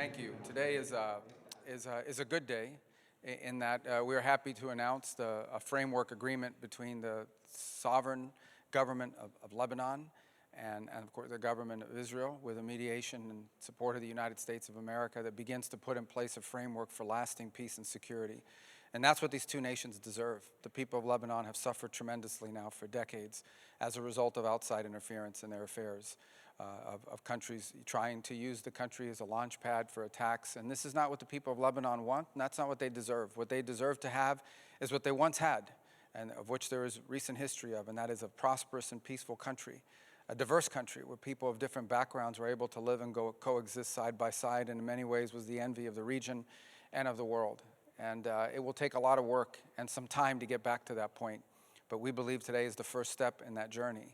Thank you. Today is a good day in that we are happy to announce a framework agreement between the sovereign government of Lebanon and of course the government of Israel, with a mediation and support of the United States of America that begins to put in place a framework for lasting peace and security. And that's what these two nations deserve. The people of Lebanon have suffered tremendously now for decades as a result of outside interference in their affairs, of countries trying to use the country as a launch pad for attacks. And this is not what the people of Lebanon want, and that's not what they deserve. What they deserve to have is what they once had, and of which there is recent history of, and that is a prosperous and peaceful country, a diverse country where people of different backgrounds were able to live and coexist side by side, and in many ways was the envy of the region and of the world. And it will take a lot of work and some time to get back to that point. But we believe today is the first step in that journey.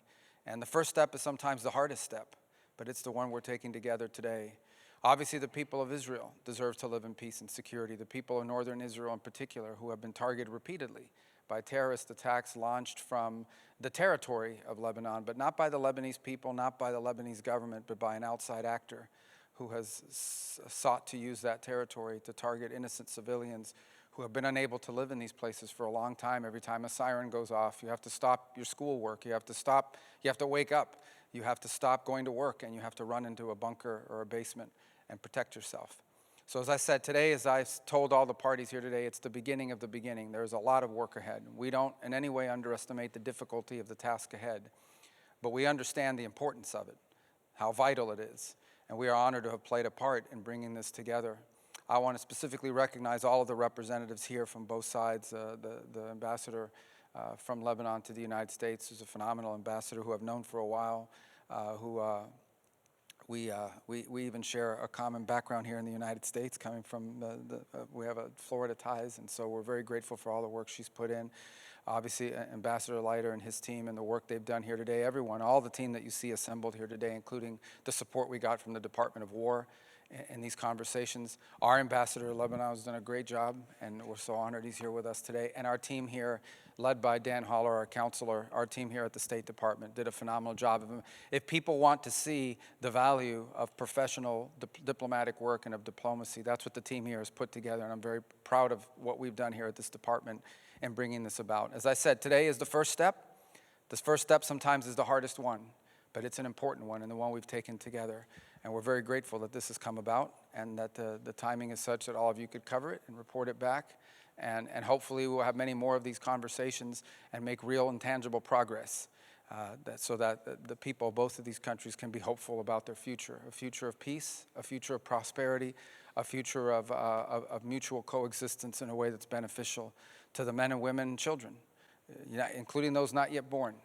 And the first step is sometimes the hardest step, but it's the one we're taking together today. Obviously, the people of Israel deserve to live in peace and security. The people of northern Israel in particular, who have been targeted repeatedly by terrorist attacks launched from the territory of Lebanon, but not by the Lebanese people, not by the Lebanese government, but by an outside actor who has sought to use that territory to target innocent civilians who have been unable to live in these places for a long time. Every time a siren goes off, you have to stop your schoolwork, you have to wake up, you have to stop going to work, and you have to run into a bunker or a basement and protect yourself. So as I said today, as I've told all the parties here today, it's the beginning of the beginning. There's a lot of work ahead. We don't in any way underestimate the difficulty of the task ahead, but we understand the importance of it, how vital it is, and we are honored to have played a part in bringing this together. I want to specifically recognize all of the representatives here from both sides. The ambassador from Lebanon to the United States is a phenomenal ambassador who I've known for a while, we even share a common background here in the United States, coming from we have Florida ties, and so we're very grateful for all the work she's put in. Obviously, Ambassador Leiter and his team and the work they've done here today, everyone, all the team that you see assembled here today, including the support we got from the Department of War in these conversations. Our ambassador to Lebanon has done a great job, and we're so honored he's here with us today. And our team here, led by Dan Holler, our counselor, our team here at the State Department, did a phenomenal job of him. If people want to see the value of professional diplomatic work and of diplomacy, that's what the team here has put together, and I'm very proud of what we've done here at this department in bringing this about. As I said, today is the first step. This first step sometimes is the hardest one, but it's an important one and the one we've taken together. And we're very grateful that this has come about and that the timing is such that all of you could cover it and report it back. And hopefully we'll have many more of these conversations and make real and tangible progress so that the people of both of these countries can be hopeful about their future, a future of peace, a future of prosperity, a future of mutual coexistence in a way that's beneficial to the men and women and children, including those not yet born,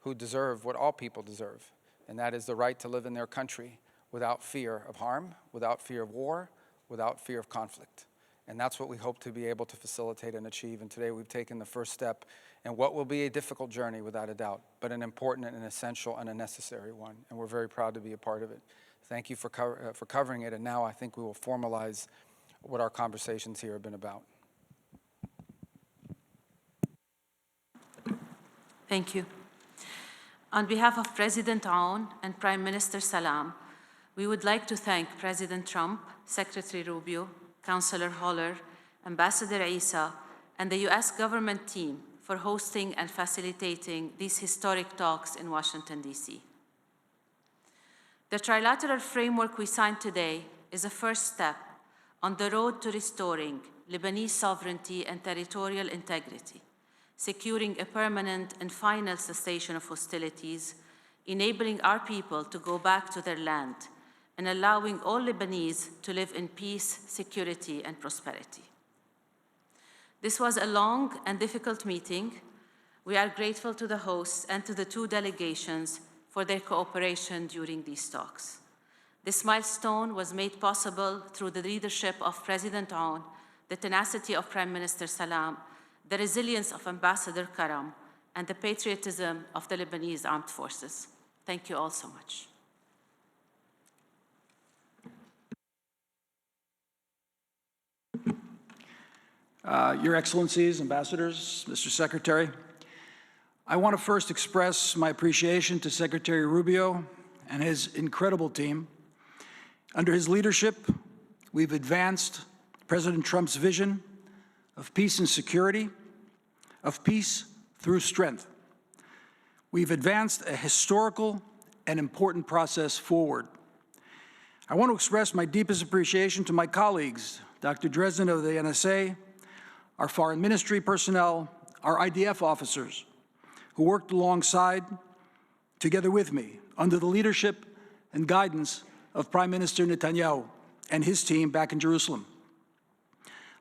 who deserve what all people deserve, and that is the right to live in their country without fear of harm, without fear of war, without fear of conflict. And that's what we hope to be able to facilitate and achieve. And today we've taken the first step in what will be a difficult journey, without a doubt, but an important and an essential and a necessary one. And we're very proud to be a part of it. Thank you for covering it. And now I think we will formalize what our conversations here have been about. Thank you. On behalf of President Aoun and Prime Minister Salam, we would like to thank President Trump, Secretary Rubio, Councillor Holler, Ambassador Issa, and the U.S. government team for hosting and facilitating these historic talks in Washington, D.C. The trilateral framework we signed today is a first step on the road to restoring Lebanese sovereignty and territorial integrity, securing a permanent and final cessation of hostilities, enabling our people to go back to their land, and allowing all Lebanese to live in peace, security, and prosperity. This was a long and difficult meeting. We are grateful to the hosts and to the two delegations for their cooperation during these talks. This milestone was made possible through the leadership of President Aoun, the tenacity of Prime Minister Salam, the resilience of Ambassador Karam, and the patriotism of the Lebanese Armed Forces. Thank you all so much. Your Excellencies, Ambassadors, Mr. Secretary, I want to first express my appreciation to Secretary Rubio and his incredible team. Under his leadership, we've advanced President Trump's vision of peace and security, of peace through strength. We've advanced a historical and important process forward. I want to express my deepest appreciation to my colleagues, Dr. Dresden of the NSA, our foreign ministry personnel, our IDF officers, who worked alongside, together with me, under the leadership and guidance of Prime Minister Netanyahu and his team back in Jerusalem.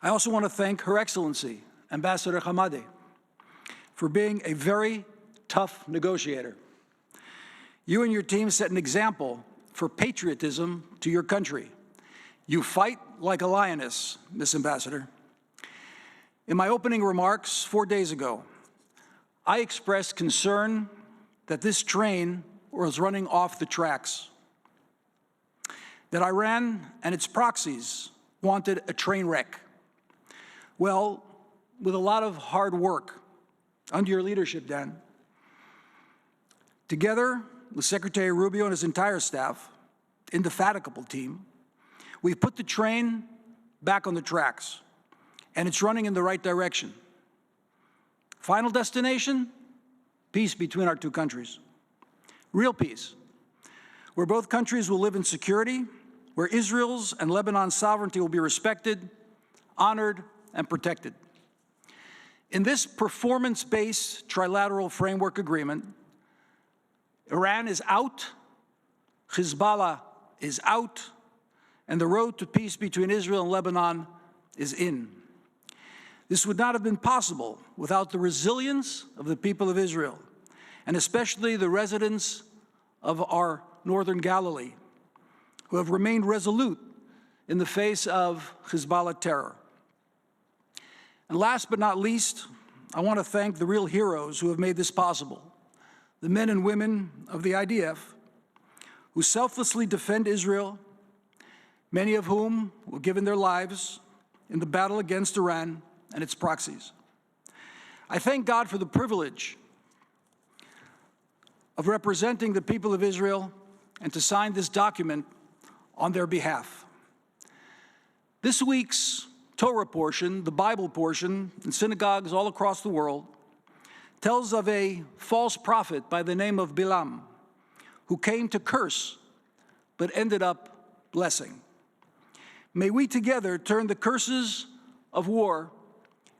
I also want to thank Her Excellency, Ambassador Hamadeh, for being a very tough negotiator. You and your team set an example for patriotism to your country. You fight like a lioness, Ms. Ambassador. In my opening remarks 4 days ago, I expressed concern that this train was running off the tracks, that Iran and its proxies wanted a train wreck. Well, with a lot of hard work under your leadership, Dan, together with Secretary Rubio and his entire staff, indefatigable team, we've put the train back on the tracks, and it's running in the right direction. Final destination? Peace between our two countries. Real peace, where both countries will live in security, where Israel's and Lebanon's sovereignty will be respected, honored, and protected. In this performance-based trilateral framework agreement, Iran is out, Hezbollah is out, and the road to peace between Israel and Lebanon is in. This would not have been possible without the resilience of the people of Israel, and especially the residents of our northern Galilee, who have remained resolute in the face of Hezbollah terror. And last but not least, I want to thank the real heroes who have made this possible, the men and women of the IDF, who selflessly defend Israel, many of whom have given their lives in the battle against Iran and its proxies. I thank God for the privilege of representing the people of Israel and to sign this document on their behalf. This week's Torah portion, the Bible portion, in synagogues all across the world, tells of a false prophet by the name of Bilam, who came to curse, but ended up blessing. May we together turn the curses of war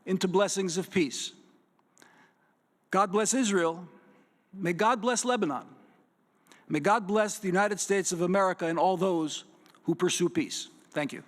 into blessings of peace. God bless Israel. May God bless Lebanon. May God bless the United States of America and all those who pursue peace. Thank you.